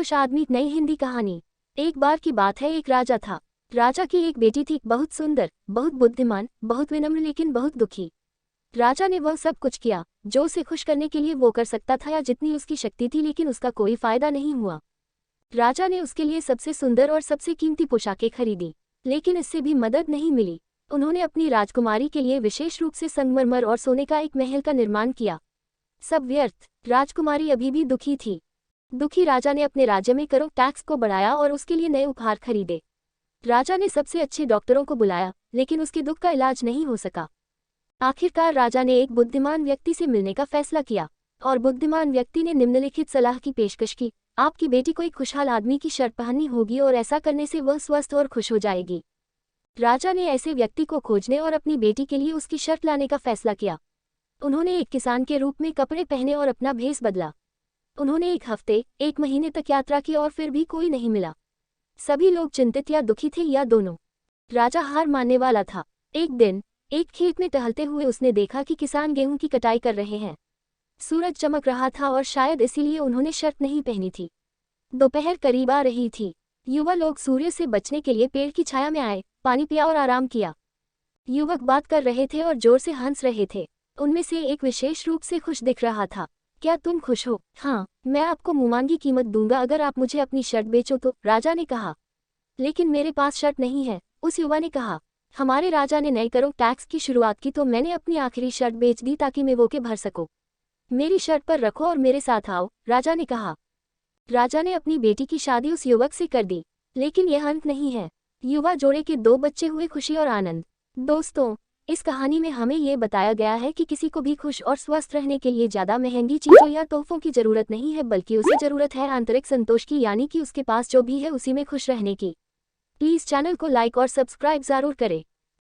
खुश आदमी। नई हिंदी कहानी। एक बार की बात है, एक राजा था। राजा की एक बेटी थी, बहुत सुंदर, बहुत बुद्धिमान, बहुत विनम्र, लेकिन बहुत दुखी। राजा ने वह सब कुछ किया जो उसे खुश करने के लिए वो कर सकता था या जितनी उसकी शक्ति थी, लेकिन उसका कोई फायदा नहीं हुआ। राजा ने उसके लिए सबसे सुंदर और सबसे कीमती पोशाकें खरीदी, लेकिन इससे भी मदद नहीं मिली। उन्होंने अपनी राजकुमारी के लिए विशेष रूप से संगमरमर और सोने का एक महल का निर्माण किया। सब व्यर्थ। राजकुमारी अभी भी दुखी थी। दुखी राजा ने अपने राज्य में करों टैक्स को बढ़ाया और उसके लिए नए उपहार खरीदे। राजा ने सबसे अच्छे डॉक्टरों को बुलाया, लेकिन उसके दुख का इलाज नहीं हो सका। आखिरकार राजा ने एक बुद्धिमान व्यक्ति से मिलने का फैसला किया, और बुद्धिमान व्यक्ति ने निम्नलिखित सलाह की पेशकश की। आपकी बेटी को एक खुशहाल आदमी की शर्ट पहननी होगी और ऐसा करने से वह स्वस्थ और खुश हो जाएगी। राजा ने ऐसे व्यक्ति को खोजने और अपनी बेटी के लिए उसकी शर्ट लाने का फैसला किया। उन्होंने एक किसान के रूप में कपड़े पहने और अपना भेष बदला। उन्होंने एक हफ्ते, एक महीने तक यात्रा की और फिर भी कोई नहीं मिला। सभी लोग चिंतित या दुखी थे या दोनों। राजा हार मानने वाला था। एक दिन एक खेत में टहलते हुए उसने देखा कि किसान गेहूं की कटाई कर रहे हैं। सूरज चमक रहा था और शायद इसीलिए उन्होंने शर्ट नहीं पहनी थी। दोपहर करीब आ रही थी। युवा लोग सूर्य से बचने के लिए पेड़ की छाया में आए, पानी पिया और आराम किया। युवक बात कर रहे थे और जोर से हंस रहे थे। उनमें से एक विशेष रूप से खुश दिख रहा था। क्या तुम खुश हो? हाँ, मैं आपको मुमांगी कीमत दूंगा अगर आप मुझे अपनी शर्ट बेचो तो, राजा ने कहा। लेकिन मेरे पास शर्ट नहीं है, उस युवा ने कहा। हमारे राजा ने नए करों टैक्स की शुरुआत की तो मैंने अपनी आखिरी शर्ट बेच दी ताकि मैं वो के भर सकूं। मेरी शर्ट पर रखो और मेरे साथ आओ, राजा ने कहा। राजा ने अपनी बेटी की शादी उस युवक से कर दी। लेकिन यह अंत नहीं है। युवा जोड़े के 2 बच्चे हुए, खुशी और आनंद। दोस्तों, इस कहानी में हमें ये बताया गया है कि किसी को भी खुश और स्वस्थ रहने के लिए ज़्यादा महंगी चीज़ों या तोहफों की ज़रूरत नहीं है, बल्कि उसे ज़रूरत है आंतरिक संतोष की, यानी कि उसके पास जो भी है उसी में खुश रहने की। प्लीज़ चैनल को लाइक और सब्सक्राइब ज़रूर करें।